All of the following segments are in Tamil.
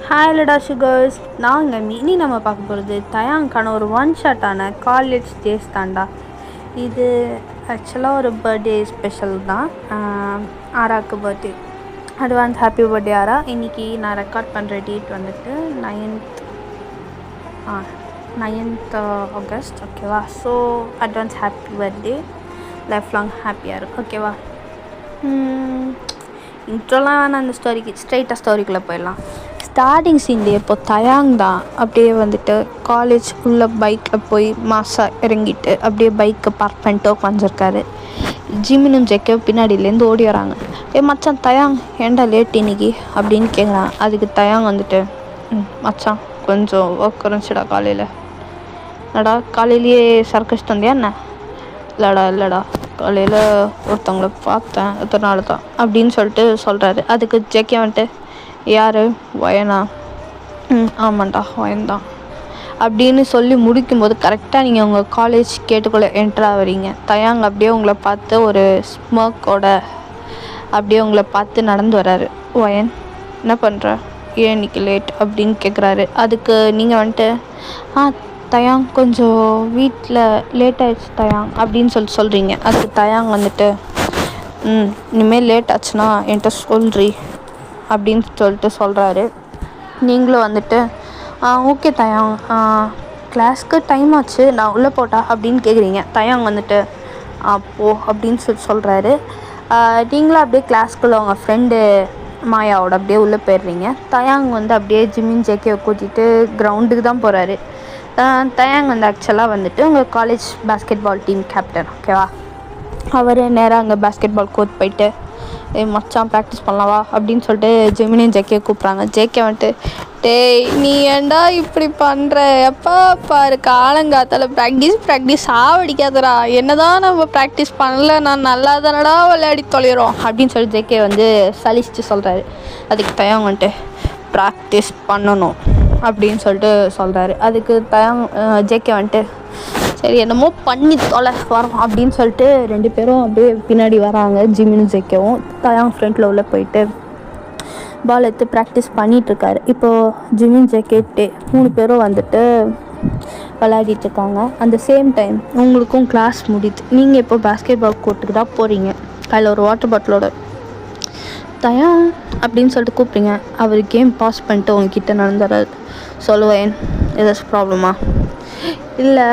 ஹாய் லடா சுகர்ஸ், நாங்கள் இனி நம்ம பார்க்க போகிறது தயாங்கான ஒரு ஒன் ஷாட்டான காலேஜ் டேஸ் தாண்டா. இது ஆக்சுவலாக ஒரு பர்த்டே ஸ்பெஷல் தான். ஆராக்கு பர்த்டே. அட்வான்ஸ் ஹாப்பி பர்த்டே ஆரா. இன்றைக்கி நான் ரெக்கார்ட் பண்ணுற டேட் வந்துட்டு 9th ஆகஸ்ட். ஓகேவா? So advance happy birthday, life long ஹாப்பியாக இருக்கும். ஓகேவா? இன்ட்ரோலாம் வேணாம். அந்த ஸ்டோரிக்கு ஸ்ட்ரைட்டாக ஸ்டோரிக்குள்ளே போயிடலாம். ஸ்டார்டிங் சீன்லேயே இப்போ தயாங் தான் அப்படியே வந்துட்டு காலேஜ் உள்ள பைக்கில் போய் மாசாக இறங்கிட்டு அப்படியே பைக்கை பார்க் பண்ணிட்டு உட்காந்துருக்காரு. ஜிமினும் ஜெக்கோ பின்னாடியிலேருந்து ஓடி வராங்க. மச்சான் தயாங் ஏண்டா லேட் இன்னைக்கு அப்படின்னு கேட்குறான். அதுக்கு தயாங் வந்துட்டு மச்சான் கொஞ்சம் ஒர்க் இருந்துச்சுடா காலையில். இல்லைடா காலையிலேயே சர்க்கஸ் தந்தியா என்ன? இல்லைடா காலையில் ஒருத்தவங்கள பார்த்தேன், அதனால தான் அப்படின்னு சொல்லிட்டு சொல்கிறாரு. அதுக்கு ஜெக்கே வந்துட்டு யார்? வயனா? ஆமாண்டா வயன்தான் அப்படின்னு சொல்லி முடிக்கும்போது கரெக்டாக நீங்கள் உங்கள் காலேஜ் கேட்டுக்குள்ளே என்ட்ரு ஆகிறீங்க. தயாங் அப்படியே உங்களை பார்த்து ஒரு ஸ்மோக்கோட அப்படியே உங்களை பார்த்து நடந்து வர்றாரு. வயன் என்ன பண்ணுற, ஏன் இன்னைக்கு லேட் அப்படின்னு கேட்குறாரு. அதுக்கு நீங்கள் வந்துட்டு தயாங் கொஞ்சம் வீட்டில் லேட் ஆகிடுச்சு தயாங் அப்படின்னு சொல்கிறீங்க. அதுக்கு தயாங் வந்துட்டு இனிமேல் லேட் ஆச்சுன்னா என்கிட்ட சொல்றி அப்படின்னு சொல்லிட்டு சொல்கிறாரு. நீங்களும் வந்துட்டு ஓகே தயாங், கிளாஸ்க்கு டைம் ஆச்சு, நான் உள்ளே போட்டா அப்படின்னு கேட்குறீங்க. தயாங் வந்துட்டு போ அப்படின்னு சொல்கிறாரு. நீங்களும் அப்படியே கிளாஸ்க்குள்ளே உங்கள் ஃப்ரெண்டு மாயாவோட அப்படியே உள்ளே போயிடுறீங்க. தயாங் வந்து அப்படியே ஜிமின் ஜேக்கே கூட்டிகிட்டு கிரவுண்டுக்கு தான் போகிறாரு. தயாங் வந்து ஆக்சுவலாக வந்துட்டு உங்கள் college basketball team captain. ஓகேவா? அவர் நேராக அங்கே பேஸ்கெட் பால் கோர்ட் போயிட்டு மச்சான் ப்ராக்டிஸ் பண்ணலாவா அப்படின்னு சொல்லிட்டு ஜெமினியும் ஜேக்கே கூப்பிட்றாங்க. ஜேக்கே வந்துட்டு டேய் நீ ஏண்டா இப்படி பண்ணுற, எப்போ பாரு காலங்காத்தால் ப்ராக்டிஸ் ஆவடிக்காதடா, என்ன தான் நம்ம ப்ராக்டிஸ் பண்ணல, நான் நல்லா தானடா விளையாடி தொலைகிறோம் அப்படின்னு சொல்லி ஜேக்கே வந்து சலிச்சுட்டு சொல்கிறாரு. அதுக்கு தயாங் வந்துட்டு ப்ராக்டிஸ் பண்ணணும் அப்படின்னு சொல்லிட்டு சொல்கிறாரு. அதுக்கு ஜேக்கே வந்துட்டு சரி என்னமோ பண்ணி தொலை வரோம் அப்படின்னு சொல்லிட்டு 2 பேரும் அப்படியே பின்னாடி வராங்க. ஜிமினும் ஜேக்கேவும் தயாங் ஃப்ரண்ட்டில் உள்ள போயிட்டு பால் எடுத்து ப்ராக்டிஸ் பண்ணிகிட்ருக்காரு. இப்போது ஜிமின் ஜேக்கே 3 பேரும் வந்துட்டு விளையாடிட்டுருக்காங்க. அந்த சேம் டைம் உங்களுக்கும் கிளாஸ் முடியுது. நீங்கள் இப்போ பேஸ்கெட் பால் கோர்ட்டுக்கு தான் போகிறீங்க. அதில் ஒரு வாட்டர் பாட்டிலோட தயாங் அப்படின்னு சொல்லிட்டு கூப்பிட்றீங்க. அவர் கேம் பாஸ் பண்ணிட்டு உங்ககிட்ட நடந்துடுறாரு. சொல்லுவேன் ஏதாச்சும் ப்ராப்ளமா? இல்லை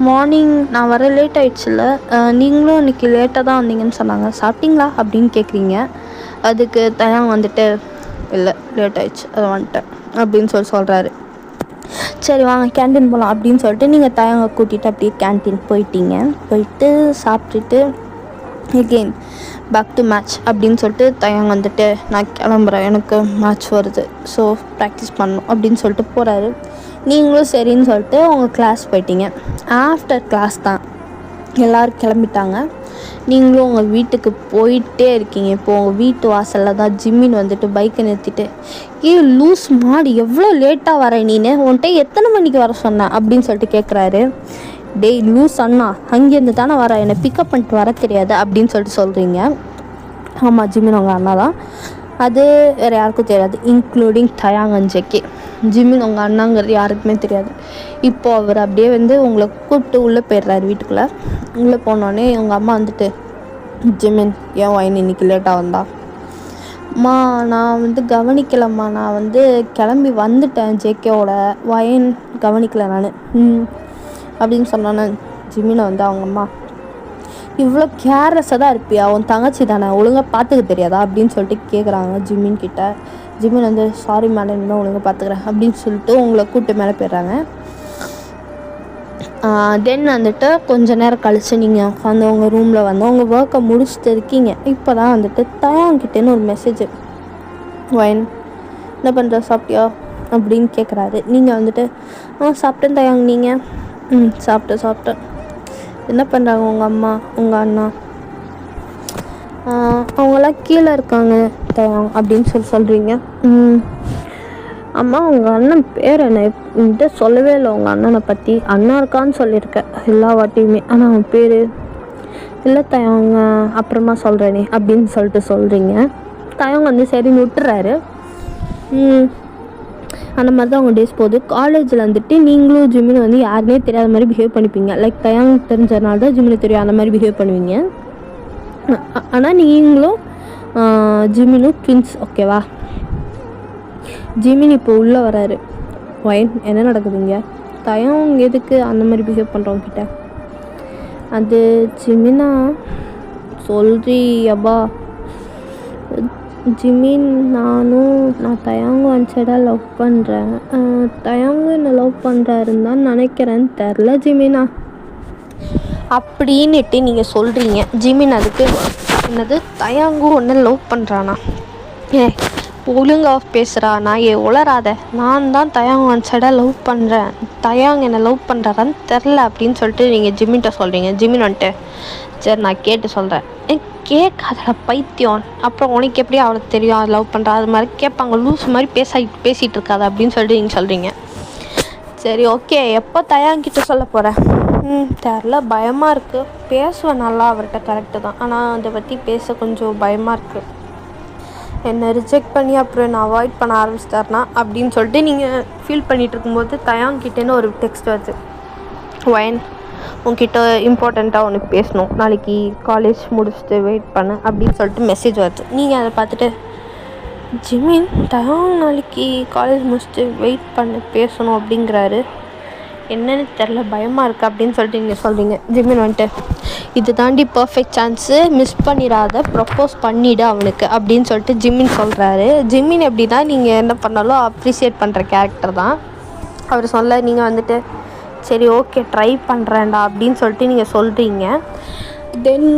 மார்னிங் நான் வர லேட் ஆகிடுச்சுல்ல, நீங்களும் இன்றைக்கி லேட்டாக தான் வந்தீங்கன்னு சொன்னாங்க, சாப்பிட்டீங்களா அப்படின்னு கேட்குறீங்க. அதுக்கு தயாங் வந்துட்டு இல்லை லேட் ஆகிடுச்சு அதை வந்துட்டேன் அப்படின்னு சொல்கிறாரு. சரி வாங்க கேன்டீன் போகலாம் அப்படின்னு சொல்லிட்டு நீங்கள் தயாங்கை கூட்டிகிட்டு அப்படியே கேன்டீன் போயிட்டு சாப்பிட்டுட்டு எகெயின் பேக் டு மேட்ச் அப்படின்னு சொல்லிட்டு தயாங் வந்துட்டு நான் கிளம்புறேன், எனக்கு மேட்ச் வருது, ஸோ ப்ராக்டிஸ் பண்ணணும் அப்படின்னு சொல்லிட்டு போகிறாரு. நீங்களும் சரின்னு சொல்லிட்டு உங்கள் கிளாஸ் போயிட்டீங்க. ஆஃப்டர் கிளாஸ் தான் எல்லோரும் கிளம்பிட்டாங்க. நீங்களும் உங்கள் வீட்டுக்கு போயிட்டே இருக்கீங்க. இப்போது உங்கள் வீட்டு வாசலில் தான் ஜிம்மின் வந்துட்டு பைக்கை நிறுத்திட்டு லூஸ் மாடி எவ்வளோ லேட்டாக வர நீனு, உன்கிட்ட எத்தனை மணிக்கு வர சொன்னேன் அப்படின்னு சொல்லிட்டு கேட்குறாரு. டேய் லூஸ் அண்ணா, அங்கேருந்து தானே வர, என்னை பிக்கப் பண்ணிட்டு வர தெரியாது அப்படின்னு சொல்லிட்டு சொல்கிறீங்க. ஆமாம் ஜிம்மின் உங்கள் அண்ணா தான், அது வேறு யாருக்கும் தெரியாது இன்க்ளூடிங் தயாங் அண்ட் ஜேக்கே. ஜிம்மின் உங்கள் அண்ணாங்கிறது யாருக்குமே தெரியாது. இப்போது அவர் அப்படியே வந்து உங்களை கூப்பிட்டு உள்ளே போயிடுறாரு. வீட்டுக்குள்ளே உள்ளே போனோடனே உங்கள் அம்மா வந்துட்டு ஜிம்மின் ஏன் வயன் இன்னைக்கு லேட்டாக வந்தா? அம்மா நான் வந்து கவனிக்கலம்மா, நான் வந்து கிளம்பி வந்துட்டேன் ஜேக்கேவோட, வயன் கவனிக்கலை நான் அப்படின்னு சொன்னோன்னே ஜிம்மினை வந்து அவங்க அம்மா இவ்வளோ கேர்லெஸ்ஸாக தான் இருப்பியா, உன் தங்கச்சி தானே, ஒழுங்காக பார்த்துக்க தெரியாதா அப்படின்னு சொல்லிட்டு கேட்குறாங்க ஜிம்மின் கிட்ட. ஜிம்மின் வந்து சாரி மேலே இன்னும் ஒழுங்காக பார்த்துக்கிறேன் அப்படின்னு சொல்லிட்டு உங்களை கூப்பிட்டு மேலே போயிடுறாங்க. தென் வந்துட்டு கொஞ்சம் நேரம் கழித்து நீங்கள் உட்காந்து உங்கள் ரூமில் வந்து உங்கள் ஒர்க்கை முடிச்சுட்டு இருக்கீங்க. இப்போ தான் வந்துட்டு தயாங்கிட்டேன்னு ஒரு மெசேஜ். வயன் என்ன பண்ணுற, சாப்பிட்டியா அப்படின்னு கேட்குறாரு. நீங்கள் வந்துட்டு சாப்பிட்டேன் தயாங், நீங்கள் சாப்பிட்டேன். என்ன பண்ணுறாங்க உங்கள் அம்மா உங்கள் அண்ணா? அவங்களாம் கீழே இருக்காங்க தயாங் அப்படின்னு சொல்கிறீங்க. அம்மா உங்கள் அண்ணன் பேர் என்ன என்கிட்ட சொல்லவே இல்லை, உங்கள் அண்ணனை பற்றி. அண்ணா இருக்கான்னு சொல்லியிருக்கேன் எல்லா வாட்டியுமே, ஆனால் அவன் பேர் இல்லை தயாங்க அப்புறமா சொல்கிறேனே அப்படின்னு சொல்லிட்டு சொல்கிறீங்க. தயாங் வந்து சரின்னு விட்டுறாரு. அந்த மாதிரி தான் உங்கள் டேஸ் போகுது. காலேஜில் வந்துட்டு நீங்களும் ஜிமின் வந்து யாருனே தெரியாத மாதிரி பிஹேவ் பண்ணிப்பீங்க. லைக் தயாங் தெரிஞ்சதுனால தான் ஜிமினை தெரியும், அந்த மாதிரி பிஹேவ் பண்ணுவீங்க. ஆனால் நீங்களும் ஜிமினும் ட்வின்ஸ், ஓகேவா? ஜிமின் இப்போ உள்ளே வராரு. ஒயின் என்ன நடக்குதுங்க? தயாங் எதுக்கு அந்த மாதிரி பிஹேவ் பண்ணுறவங்க கிட்ட? அது ஜிமினா சொல்றி அப்பா. ஜிமின் நான் தயாங்கு ஒன் சைடாக லவ் பண்ணுறேன். தயாங்கு என்னை லவ் பண்ணுறாருன்னு தான் நினைக்கிறேன்னு தெரில ஜிமினா அப்படின்னுட்டு நீங்கள் சொல்கிறீங்க. ஜிமின் அதுக்கு என்னது தயாங்கு ஒன்று லவ் பண்ணுறானா? ஒழுங்காக பேசுகிறா, நான் உளராத. நான் தான் தயாங் ஒன் சைடாக லவ் பண்ணுறேன், தயாங் என்னை லவ் பண்ணுறாரான்னு தெரில அப்படின்னு சொல்லிட்டு நீங்கள் ஜிமின்கிட்ட சொல்கிறீங்க. ஜிமின் வந்துட்டு சரி நான் கேட்டு சொல்கிறேன். கேட்காத பைத்தியம், அப்புறம் உனக்கு எப்படி அவளுக்கு தெரியும் அது லவ் பண்ணுறா? அது மாதிரி கேட்பாங்க, லூஸ் மாதிரி பேசிகிட்டு இருக்காது அப்படின்னு சொல்லிட்டு நீங்கள் சொல்கிறீங்க. சரி ஓகே, எப்போ தயாங்கிட்ட சொல்ல போகிறேன்? தெரில, பயமாக இருக்குது. பேசுவேன் நல்லா அவர்கிட்ட, கரெக்டு தான். ஆனால் அதை பற்றி பேச கொஞ்சம் பயமாக இருக்குது. என்னை ரிஜெக்ட் பண்ணி அப்புறம் என்னை அவாய்ட் பண்ண ஆரம்பிச்சிட்டாருனா அப்படின்னு சொல்லிட்டு நீங்கள் ஃபீல் பண்ணிகிட்டு இருக்கும்போது தயாங்கிட்டேன்னு ஒரு டெக்ஸ்ட் வருது. ஒயின் உன்கிட்ட இம்பார்ட்டண்ட்டாக உனக்கு பேசணும், நாளைக்கு காலேஜ் முடிச்சுட்டு வெயிட் பண்ணு அப்படின்னு சொல்லிட்டு மெசேஜ் வருது. நீங்கள் அதை பார்த்துட்டு ஜிமின் தயாங் நாளைக்கு காலேஜ் முடிச்சுட்டு வெயிட் பண்ணு பேசணும் அப்படிங்கிறாரு, என்னன்னு தெரில, பயமாக இருக்குது அப்படின்னு சொல்லிட்டு நீங்கள் சொல்கிறீங்க. ஜிமின் வந்துட்டு இது தாண்டி பர்ஃபெக்ட் சான்ஸு, மிஸ் பண்ணிடாத, ப்ரப்போஸ் பண்ணிவிடு அவனுக்கு அப்படின்னு சொல்லிட்டு ஜிமின் சொல்கிறாரு. ஜிமின் எப்படின்னா நீங்கள் என்ன பண்ணாலும் அப்ரிஷியேட் பண்ணுற கேரக்டர் தான். அவர் சொல்ல நீங்கள் வந்துட்டு சரி ஓகே ட்ரை பண்ணுறேன்டா அப்படின்னு சொல்லிட்டு நீங்கள் சொல்கிறீங்க. தென்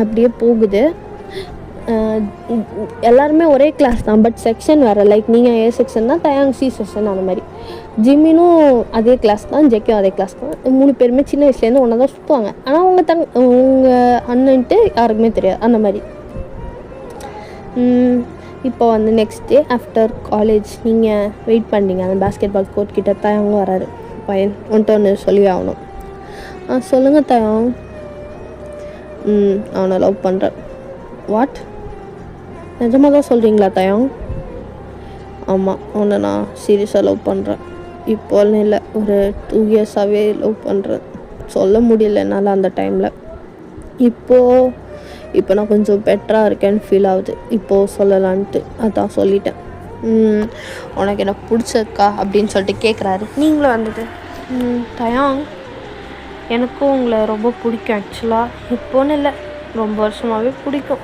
அப்படியே போகுது. எல்லாருமே ஒரே கிளாஸ் தான், பட் செக்ஷன் வேறு. லைக் நீங்கள் ஏ செக்ஷன் தான், தயாங் சி செக்ஷன், அந்த மாதிரி. ஜிமினும் அதே கிளாஸ் தான், ஜெக்கியும் அதே கிளாஸ் தான். 3 பேருமே சின்ன வயசுலேருந்து ஒன்றா தான் சுற்றுவாங்க. ஆனால் உங்கள் அண்ணன்ட்டு யாருக்குமே தெரியாது, அந்த மாதிரி. இப்போ வந்து நெக்ஸ்ட் டே ஆஃப்டர் காலேஜ் நீங்கள் வெயிட் பண்ணிங்க அந்த பேஸ்கெட் பால் கோர்ட் கிட்ட. தயாங்கும் வராரு. பையன் ஒன்று சொல்லி ஆகணும். சொல்லுங்கள் தயாங். அவனை லவ் பண்ணுறேன். வாட், நிஜமாக தான் சொல்கிறீங்களா தயாங்? ஆமாம், அவனை நான் சீரியஸாக லவ் பண்ணுறேன். இப்போன்னு இல்லை, ஒரு 2 இயர்ஸாகவே லவ் பண்ணுறேன். சொல்ல முடியல என்னால் அந்த டைமில். இப்போ நான் கொஞ்சம் பெட்டராக இருக்கேன்னு ஃபீல் ஆகுது. இப்போது சொல்லலான்ட்டு அதான் சொல்லிட்டேன். உனக்கு என்ன பிடிச்சிருக்கா அப்படின்னு சொல்லிட்டு கேட்குறாரு. நீங்களும் வந்துட்டு தயாங் எனக்கும் உங்களை ரொம்ப பிடிக்கும். ஆக்சுவலாக இப்போன்னு இல்லை, ரொம்ப வருஷமாகவே பிடிக்கும்.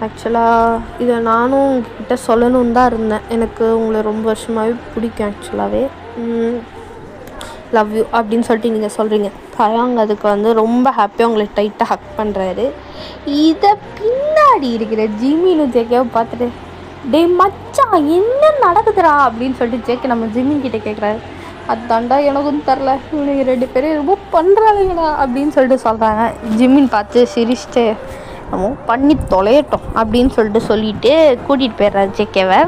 ஆக்சுவலாக இதை நானும் உங்ககிட்ட சொல்லணுன்னு தான் இருந்தேன். எனக்கு உங்களை ரொம்ப வருஷமாகவே பிடிக்கும் ஆக்சுவலாகவே. லவ் யூ அப்படின்னு சொல்லிட்டு நீங்கள் சொல்கிறீங்க. தயாங் அதுக்கு வந்து ரொம்ப ஹாப்பியாக உங்களை டைட்டாக ஹக் பண்ணுறாரு. இதை பின்னாடி இருக்கிற ஜிமினும் ஜேக்கையை பார்த்துட்டு டே மச்சான் என்ன நடக்குதுடா அப்படின்னு சொல்லிட்டு ஜேக்கை நம்ம ஜிமின் கிட்டே கேட்குறாரு. அதாண்டா எனக்கும் தெரில, இவனுக்கு 2 பேரும் ரொம்ப பண்ணுறாளுங்கடா அப்படின்னு சொல்லிட்டு சொல்கிறாங்க. ஜிமின் பார்த்து சிரிச்சிட்டு நம்ம பண்ணி தொலையட்டும் அப்படின்னு சொல்லிட்டு கூட்டிகிட்டு போயிடுறாரு ஜேக்கேவை.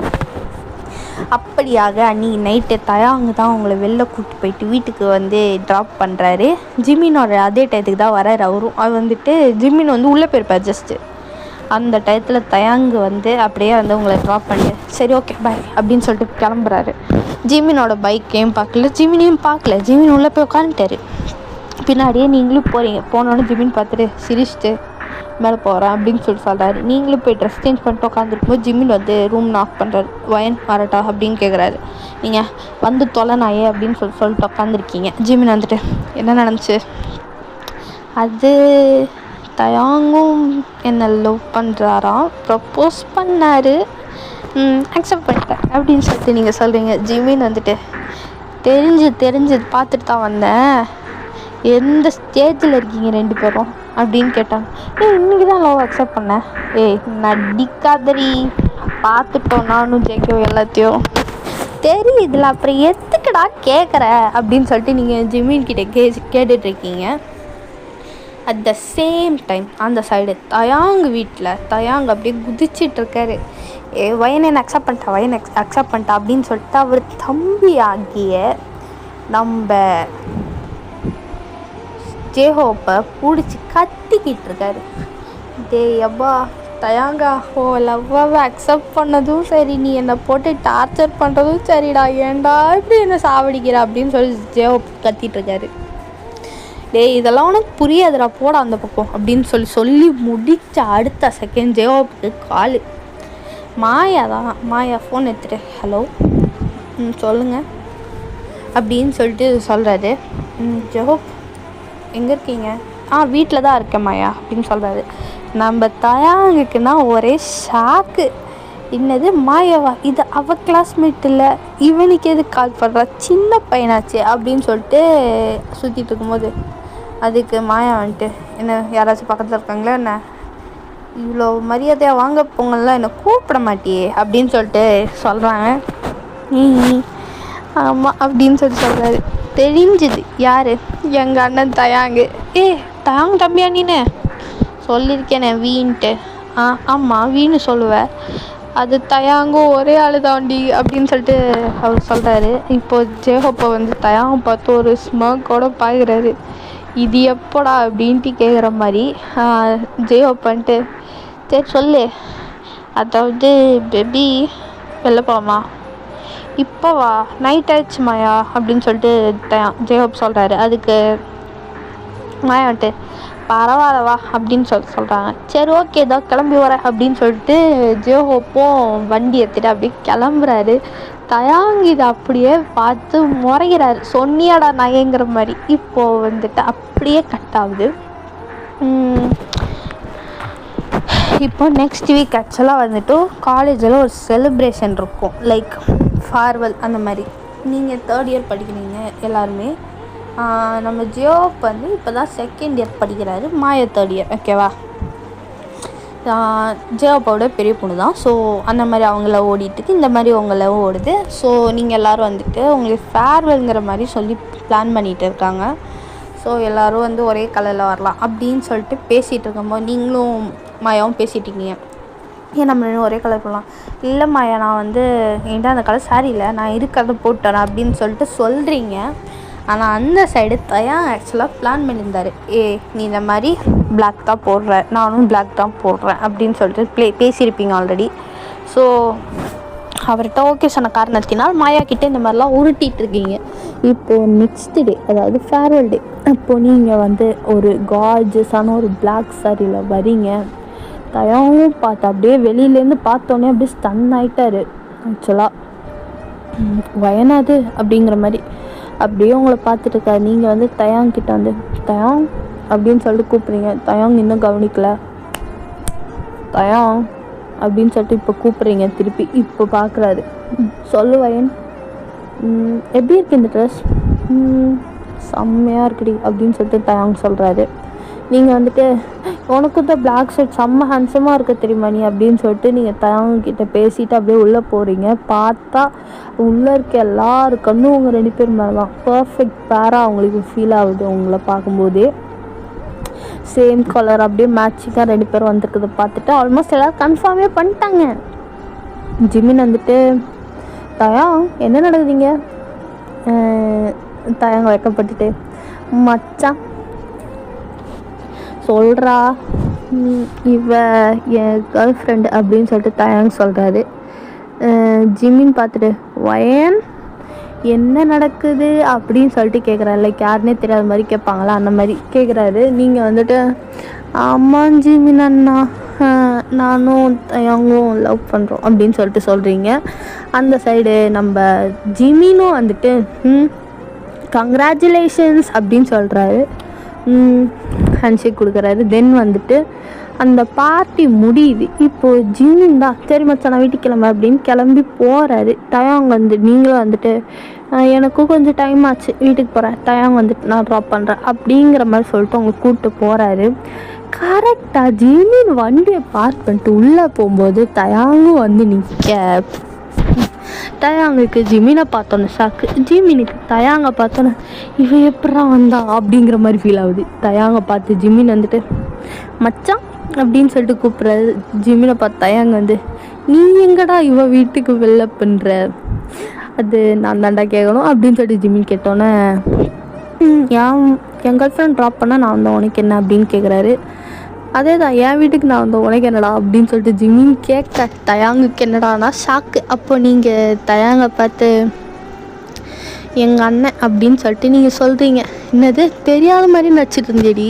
அப்படியாக அன்றைக்கி நைட்டு தயாங் தான் அவங்கள வெளில கூப்பிட்டு போயிட்டு வீட்டுக்கு வந்து ட்ராப் பண்ணுறாரு. ஜிமினோட அதே டயத்துக்கு தான் வராரு அவரும். அது வந்துட்டு ஜிமின் வந்து உள்ளே போயிருப்பார் ஜஸ்ட்டு. அந்த டயத்தில் தயாங்கு வந்து அப்படியே வந்து உங்களை ட்ராப் பண்ணிட்டு சரி ஓகே பாய் அப்படின்னு சொல்லிட்டு கிளம்புறாரு. ஜிமினோட பைக்கையும் பார்க்கல, ஜிமினையும் பார்க்கல. ஜிமின் உள்ளே போய் உட்காந்துட்டாரு. பின்னாடியே நீங்களும் போகிறீங்க. போனோன்னு ஜிமின் பார்த்துட்டு சிரிச்சிட்டு மேலே போகிறேன் அப்படின்னு சொல்கிறாரு. நீங்களும் போய் ட்ரெஸ் சேஞ்ச் பண்ணிட்டு உட்காந்துருக்கும்போது ஜிமின் வந்து ரூம் நாக் பண்ணுறாரு. வயன் வரட்டா அப்படின்னு கேட்குறாரு. நீங்கள் வந்து தொலை நாயே அப்படின்னு சொல்லிட்டு உட்காந்துருக்கீங்க. ஜிமின் வந்துட்டு என்ன நடந்துச்சு? அது தயாங்கும் என்னை லவ் பண்ணுறாராம், ப்ரப்போஸ் பண்ணார், அக்செப்ட் பண்ணிட்டேன் அப்படின்னு சொல்லிட்டு நீங்கள் சொல்கிறீங்க. ஜிமின் வந்துட்டு தெரிஞ்சு பார்த்துட்டு தான் வந்தேன், எந்த ஸ்டேஜில் இருக்கீங்க 2 பேரும் அப்படின்னு கேட்டாங்க. இன்றைக்கி தான் லவ் அக்செப்ட் பண்ணேன். நடிக்காதரி, பார்த்துட்டோம் நானும் ஜெயிக்கோ எல்லாத்தையும் தெரியுதுல, அப்புறம் எதுக்குடா கேட்குற அப்படின்னு சொல்லிட்டு நீங்கள் ஜிமின் கிட்டே கேட்டுட்ருக்கீங்க. அட் த சேம் டைம் அந்த சைடு தயாங் வீட்டில் தயாங் அப்படியே குதிச்சிட்ருக்காரு. வயனை அக்செப்ட் பண்ணிட்டா அப்படின்னு சொல்லிட்டு அவர் தம்பி ஆகிய நம்ம ஜேஹோப்பை பிடிச்சி கத்திக்கிட்டு இருக்காரு. டே அப்பா தயாங்கா ஓ லவ்வாவை அக்செப்ட் பண்ணதும் சரி, நீ என்னை போட்டு டார்ச்சர் பண்ணுறதும் சரிடா, ஏன்டா இப்படி என்னை சாவடிக்கிற அப்படின்னு சொல்லி ஜெயோ கத்திட்டு இருக்காரு. டேய் இதெல்லாம் உனக்கு புரியாதுடா, போடா அந்த பக்கம் அப்படின்னு சொல்லி முடிச்ச அடுத்த செகண்ட் ஜெயோப்புக்கு காலு. மாயா தான். மாயா ஃபோன் எடுத்துட்டு ஹலோ சொல்லுங்கள் அப்படின்னு சொல்லிட்டு சொல்கிறாரு. ஜெயோப் எங்கே இருக்கீங்க? வீட்டில் தான் இருக்கேன் மாயா அப்படின்னு சொல்கிறாரு. நம்ம தயாங்குக்குன்னா ஒரே ஷாக்கு. என்னது மாயாவா? இது அவள் கிளாஸ்மேட் இல்லை, இவனுக்கு எது கால் பண்ணுறா, சின்ன பையனாச்சு அப்படின்னு சொல்லிட்டு சுற்றிட்டு இருக்கும்போது அதுக்கு மாயா வந்துட்டு என்ன யாராச்சும் பக்கத்தில் இருக்காங்களா என்ன, இவ்வளோ மரியாதையாக வாங்க போங்கலாம் என்னை கூப்பிட மாட்டியே அப்படின்னு சொல்லிட்டு சொல்கிறாங்க. ஆமாம் அப்படின்னு சொல்கிறாரு. தெரிஞ்சுது யார், எங்கள் அண்ணன் தயாங்கு. தயாங் தம்பியா நீனு சொல்லியிருக்கேனே வீன்ட்டு. ஆமாம் வீணு சொல்லுவேன், அது தயாங்கும் ஒரே ஆளு தாண்டி அப்படின்னு சொல்லிட்டு அவர் சொல்கிறாரு. இப்போது ஜெயஹோப்பை வந்து தயாங்க பார்த்து ஒரு ஸ்மர்க்கோட பாய்கிறாரு. இது எப்போடா அப்படின்ட்டு கேட்குற மாதிரி. ஜெயஹோப் வந்துட்டு சரி சொல்லு, அதாவது பேபி வெளில போகலாமா? இப்போவா? நைட் ஆயிடுச்சு மாயா அப்படின்னு சொல்லிட்டு ஜெயஹோப் சொல்கிறாரு. அதுக்கு மாயா வந்துட்டு பரவாயில்லவா அப்படின்னு சொல்கிறாங்க. சரி ஓகே ஏதோ கிளம்பி வரேன் அப்படின்னு சொல்லிட்டு ஜெயஹோப்பும் வண்டி எடுத்துகிட்டு அப்படியே கிளம்புறாரு. தயாங் இதை அப்படியே பார்த்து முறைகிறாரு, சொன்னியாடா நகைங்கிற மாதிரி. இப்போது வந்துட்டு அப்படியே கட் ஆகுது. இப்போ நெக்ஸ்ட் வீக் ஆக்சுவலாக வந்துட்டு காலேஜில் ஒரு செலிப்ரேஷன் இருக்கும், லைக் ஃபேர்வெல் அந்த மாதிரி. நீங்கள் 3rd இயர் படிக்கிறீங்க எல்லாருமே. நம்ம ஜியோப் வந்து இப்போ தான் 2nd இயர் படிக்கிறாரு, மாயா 3rd இயர். ஓகேவா? ஜியோப்போட பெரிய பொண்ணு தான். ஸோ அந்த மாதிரி அவங்கள ஓடிட்டுருக்கு, இந்த மாதிரி உங்கள ஓடுது. ஸோ நீங்கள் எல்லோரும் வந்துட்டு உங்களுக்கு ஃபேர்வெல்ங்கிற மாதிரி சொல்லி பிளான் பண்ணிகிட்டு இருக்காங்க. ஸோ எல்லோரும் வந்து ஒரே கலரில் வரலாம் அப்படின்னு சொல்லிட்டு பேசிகிட்டு இருக்கும்போது நீங்களும் மாயாவும் பேசிகிட்ருக்கீங்க. ஏன் நம்ம ஒரே கலர் போடலாம்? இல்லை மாயா, நான் வந்து என்கிட்ட அந்த கலர் சாரி இல்லை, நான் இருக்கிறத போட்டேன் அப்படின்னு சொல்லிட்டு சொல்கிறீங்க. ஆனால் அந்த சைடு தயாங் ஆக்சுவலாக பிளான் பண்ணியிருந்தார். நீ இந்த மாதிரி பிளாக் தான் போடுற, நானும் பிளாக் தான் போடுறேன் அப்படின்னு சொல்லிட்டு பேசியிருப்பீங்க ஆல்ரெடி. ஸோ அவர்கிட்ட ஓகே சொன்ன காரணத்தினால் மாயா கிட்டே இந்த மாதிரிலாம் உருட்டிகிட்ருக்கீங்க. இப்போது நெக்ஸ்ட் டே, அதாவது ஃபேர்வெல் டே, அப்போது நீங்கள் வந்து ஒரு கார்ஜஸான ஒரு பிளாக் சாரியில் வரீங்க. தயாவும் பார்த்து அப்படியே வெளியிலேருந்து பார்த்தோன்னே அப்படியே ஸ்டன் ஆகிட்டார். ஆக்சுவலாக வயநாடு அப்படிங்கிற மாதிரி அப்படியே உங்களை பார்த்துட்டு இருக்காரு. நீங்கள் வந்து தயாங்கிட்ட வந்து தயாங் அப்படின்னு சொல்லிட்டு கூப்பிட்றீங்க. தயாங் இன்னும் கவனிக்கல. தயாங் அப்படின்னு சொல்லிட்டு இப்போ கூப்பிட்றீங்க திருப்பி. இப்போ பார்க்குறாரு. சொல்லு வயன், எப்படி இருக்கு இந்த ட்ரெஸ்? செம்மையாக இருக்குடி அப்படின்னு சொல்லிட்டு தயாங் சொல்கிறாரு. நீங்கள் வந்துட்டு உனக்கும் தான் பிளாக் ஷர்ட் செம்ம ஹேண்ட்ஸமாக இருக்க தெரியுமா நீ அப்படின்னு சொல்லிட்டு நீங்கள் தயாங்கிட்ட பேசிவிட்டு அப்படியே உள்ளே போகிறீங்க. பார்த்தா உள்ளே இருக்க எல்லாரும் கண்ணும் உங்கள் 2 பேர் மேலே தான். பர்ஃபெக்ட் பேராக அவங்களுக்கு ஃபீல் ஆகுது. உங்களை பார்க்கும்போதே சேம் கலர் அப்படியே மேட்சிங்காக 2 பேரும் வந்துருக்குது பார்த்துட்டு ஆல்மோஸ்ட் எல்லோரும் கன்ஃபார்மே பண்ணிட்டாங்க. ஜிமின் வந்துட்டு தயாங் என்ன நடக்குதுங்க? தயாங்க வைக்கப்பட்டுட்டு மச்சான் சொல்கிறா, இவ என் கேர்ள் ஃப்ரெண்டு அப்படின்னு சொல்லிட்டு தயாங் சொல்கிறாரு. ஜிமின் பார்த்துட்டு வயன் என்ன நடக்குது அப்படின்னு சொல்லிட்டு கேட்குறாரு. லைக் யாருன்னே தெரியாத மாதிரி கேட்பாங்களா அந்த மாதிரி கேட்குறாரு. நீங்கள் வந்துட்டு ஆமாம் ஜிமின் அண்ணா, நானும் தயாங்கும் லவ் பண்ணுறோம் அப்படின்னு சொல்லிட்டு சொல்கிறீங்க. அந்த சைடு நம்ம ஜிமினும் வந்துட்டு கங்க்ராச்சுலேஷன்ஸ் அப்படின்னு சொல்கிறாரு. ஹேண்ட்ஷேக் கொடுக்குறாரு. தென் வந்துட்டு அந்த பார்ட்டி முடியுது. இப்போது ஜிமின் தான் சரி மச்சான் நான் வீட்டுக்கு கிளம்ப அப்படின்னு கிளம்பி போகிறாரு. தயாங் வந்து நீங்களும் வந்துட்டு எனக்கும் கொஞ்சம் டைம் ஆச்சு வீட்டுக்கு போகிறேன், தயாங் வந்துட்டு நான் ட்ராப் பண்ணுறேன் அப்படிங்கிற மாதிரி சொல்லிட்டு அவங்க கூப்பிட்டு போகிறாரு. கரெக்டாக ஜிமின் வண்டியை பார்க் பண்ணிட்டு உள்ளே போகும்போது தயாங்கும் வந்து நிற்க. தயாங்குக்கு ஜிமினை பார்த்தோன்னே ஷாக்கு. ஜிமினுக்கு தயாங்கை பார்த்தோன்னே இவன் எப்படா வந்தா அப்படிங்கிற மாதிரி ஃபீல் ஆகுது. தயாங்கை பார்த்து ஜிமின் வந்துட்டு மச்சான் அப்படின்னு சொல்லிட்டு கூப்பிட்றாரு. ஜிமினை பார்த்து தயாங்க வந்து நீ எங்கடா இவ வீட்டுக்கு வெளில பண்ணுற, அது நான் தாண்டா கேட்கணும் அப்படின்னு சொல்லிட்டு ஜிமின் கேட்டோன்னே என் கேர்ள் ஃப்ரெண்ட் ட்ராப் பண்ணால் நான் வந்து உனக்கு என்ன அப்படின்னு கேட்குறாரு. அதே தான் என் வீட்டுக்கு நான் வந்தேன் உனக்கு என்னடா அப்படின்னு சொல்லிட்டு ஜிமின் கேட்க தயாங்குக்கு என்னடானா ஷாக்கு. அப்போ நீங்கள் தயாங்கை பார்த்து எங்கள் அண்ணன் அப்படின்னு சொல்லிட்டு நீங்கள் சொல்கிறீங்க. என்னது தெரியாத மாதிரி நடிச்சிட்டு இருந்தேடி,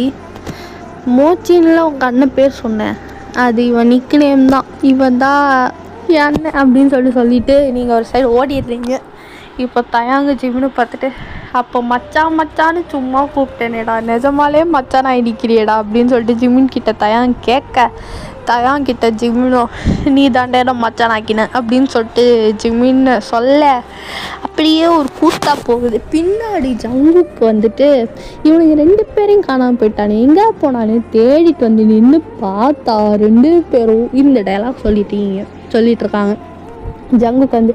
மோச்சின்ல உங்கள் அண்ணன் பேர் சொன்னேன், அது இவன் நிக்கு நேம் தான், இவன் தான் என் அண்ணன் அப்படின்னு சொல்லிட்டு நீங்கள் ஒரு சைடு ஓடிடுறீங்க. இப்போ தயாங்க ஜிம்னு பார்த்துட்டு அப்போ மச்சான் மச்சான்னு சும்மா கூப்பிட்டேனேடா, நிஜமாலே மச்சான் நிற்கிறியேடா அப்படின்னு சொல்லிட்டு ஜிமின் கிட்ட தயாங் கேட்க, தயாங்கிட்ட ஜிமினோ நீ தாண்டேடா மச்சான் ஆக்கின அப்படின்னு சொல்லிட்டு ஜிமின் சொல்ல அப்படியே ஒரு கூத்தா போகுது. பின்னாடி ஜங்குக்கு வந்துட்டு இவனுங்க 2 பேரையும் காணாமல் போயிட்டானே, எங்கே போனானே தேடிட்டு வந்து நின்று பார்த்தா 2 பேரும் இந்த டைலாக் சொல்லிட்டு இருக்காங்க. ஜங்குக்கு வந்து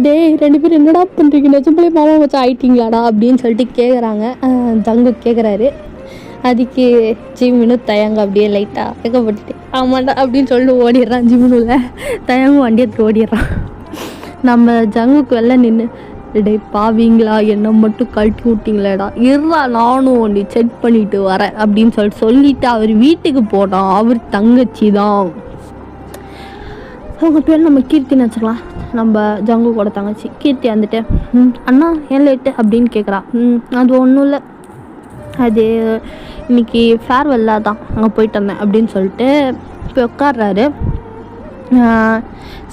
டேய் 2 பேரும் என்னடா பண்ணுறீங்க, நிஜமாலே மாமா வச்சா ஆயிட்டீங்களாடா அப்படின்னு சொல்லிட்டு கேட்குறாங்க. ஜங்கு கேட்குறாரு. அதுக்கு ஜிமினு தயாங்க அப்படியே லைட்டாக கேட்கப்பட்டுட்டு ஆமாண்டா அப்படின்னு சொல்லிட்டு ஓடிடுறான். ஜிமினுல தயாங்க வண்டி எடுத்து ஓடிடுறான். நம்ம ஜங்குக்கு வெளில நின்று டே பாவீங்களா என்னை மட்டும் கழட்டி விட்டிங்களேடா, இருடா நானும் ஒன்று செக் பண்ணிட்டு வரேன் அப்படின்னு சொல்லிட்டு அவர் வீட்டுக்கு போனான். அவர் தங்கச்சி தான், அவங்க பேர் நம்ம கீர்த்தின்னு வச்சுக்கலாம். நம்ம ஜங்கு கூட தங்கச்சி கீர்த்தி வந்துட்டு அண்ணா ஏன் லேட்டு அப்படின்னு கேட்குறா. அது ஒன்றும் இல்லை, அது இன்னைக்கு ஃபேர்வெல்லா தான் அங்கே போயிட்டு வந்தேன் அப்படின்னு சொல்லிட்டு போய் உட்கார்றாரு.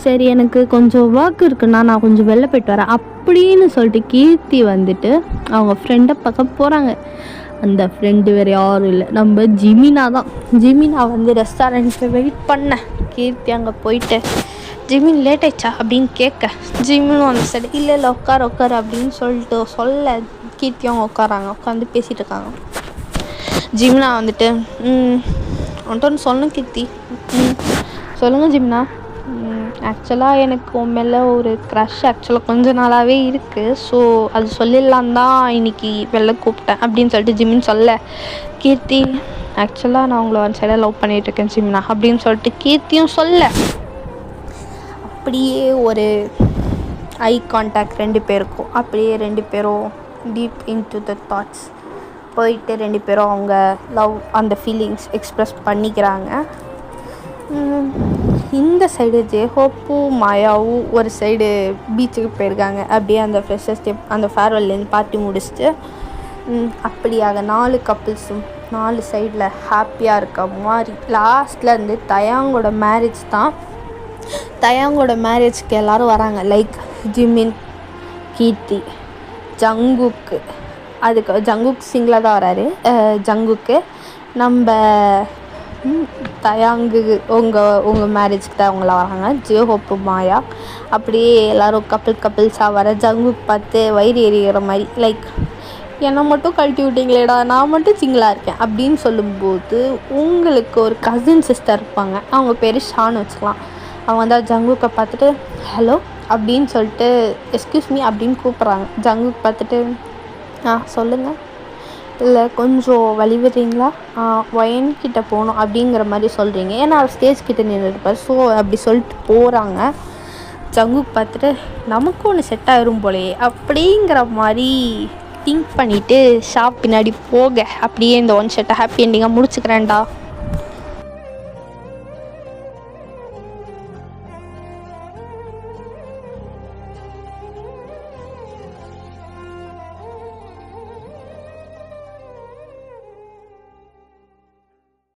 சரி எனக்கு கொஞ்சம் ஒர்க் இருக்குண்ணா, நான் கொஞ்சம் வெளில போயிட்டு வரேன் அப்படின்னு சொல்லிட்டு கீர்த்தி வந்துட்டு அவங்க ஃப்ரெண்டை பார்க்க போகிறாங்க. அந்த ஃப்ரெண்டு வேறு யாரும் இல்லை, நம்ம ஜிமினா தான். ஜிமினா வந்து ரெஸ்டாரண்ட்டில் வெயிட் பண்ண கீர்த்தி அங்கே போயிட்டு ஜிமின் லேட் ஆயிடுச்சா அப்படின்னு கேட்க, ஜிமினும் அந்த சைடு இல்லை உட்கார அப்படின்னு சொல்ல கீர்த்தியும் உட்காந்து பேசிகிட்டு இருக்காங்க. ஜிமினா வந்துட்டு உன்ட்டு ஒன்று சொல்லணும் கீர்த்தி. சொல்லுங்கள் ஜிமினா. ஆக்சுவலாக எனக்கு உன் மேலே ஒரு க்ரஷ் ஆக்சுவலாக கொஞ்ச நாளாகவே இருக்குது, ஸோ அது சொல்லிடலாம் தான் இன்றைக்கி வெளில கூப்பிட்டேன் அப்படின்னு சொல்லிட்டு ஜிமின் சொல்ல, கீர்த்தி ஆக்சுவலாக நான் உங்களை ஒன் சைடாக லவ் பண்ணிகிட்ருக்கேன் ஜிமினா அப்படின்னு சொல்லிட்டு கீர்த்தியும் சொல்ல, அப்படியே ஒரு ஐ கான்டாக்ட் 2 பேருக்கும். அப்படியே 2 பேரும் டீப் இன்டு த தாட்ஸ் போயிட்டு 2 பேரும் அவங்க லவ் அந்த ஃபீலிங்ஸ் எக்ஸ்ப்ரெஸ் பண்ணிக்கிறாங்க. இந்த சைடு ஜேஹோப்பும் மாயாவும் ஒரு சைடு பீச்சுக்கு போயிருக்காங்க. அப்படியே அந்த ஃப்ரெஷர்ஸ் டே அந்த ஃபேர்வெல்லேருந்து பார்ட்டி முடிச்சுட்டு அப்படியாக 4 கப்புள்ஸும் 4 சைடில் ஹாப்பியாக இருக்க மாதிரி. லாஸ்ட்டில் இருந்து தயாங்கோட மேரேஜ் தான். தயாங்கோட மேரேஜ்க்கு எல்லோரும் வராங்க. லைக் ஜிமின், கீர்த்தி, ஜங்குக்கு. அதுக்கு ஜங்குக்கு சிங்கிளாக தான் வராரு. ஜங்குக்கு நம்ம தயாங்கு உங்கள் மேரேஜ்க்கு தான் அவங்கள வராங்க. ஜேஹோப்பு மாயா அப்படியே எல்லோரும் கப்பிள்ஸாக வர ஜங்குக்கு பார்த்து வயிறு எறிகிற மாதிரி, லைக் என்னை மட்டும் கழட்டி விட்டீங்களேடா, நான் மட்டும் சிங்கிளாக இருக்கேன் அப்படின்னு சொல்லும்போது உங்களுக்கு ஒரு கசின் சிஸ்டர் இருப்பாங்க, அவங்க பேர் ஷான்னு வச்சுக்கலாம். அவங்க வந்து ஜங்குக்கை பார்த்துட்டு ஹலோ அப்படின்னு சொல்லிட்டு எக்ஸ்கியூஸ் மீ அப்படின்னு கூப்பிட்றாங்க. ஜங்குக்கு பார்த்துட்டு சொல்லுங்கள், இல்லை கொஞ்சம் வழி விடுறீங்களா, ஒயன்கிட்ட போகணும் அப்படிங்கிற மாதிரி சொல்கிறீங்க. ஏன்னா அவர் ஸ்டேஜ் கிட்டே நின்றுருப்பார், ஸோ அப்படி சொல்லிட்டு போகிறாங்க. ஜங்குக்கு பார்த்துட்டு நமக்கு ஒன்று செட் ஆகிரும் போலையே அப்படிங்கிற மாதிரி திங்க் பண்ணிவிட்டு ஷாப் பின்னாடி போக அப்படியே இந்த ஒன் ஷர்ட்டை ஹாப்பி எண்டிங்காக முடிச்சுக்கிறேன்டா.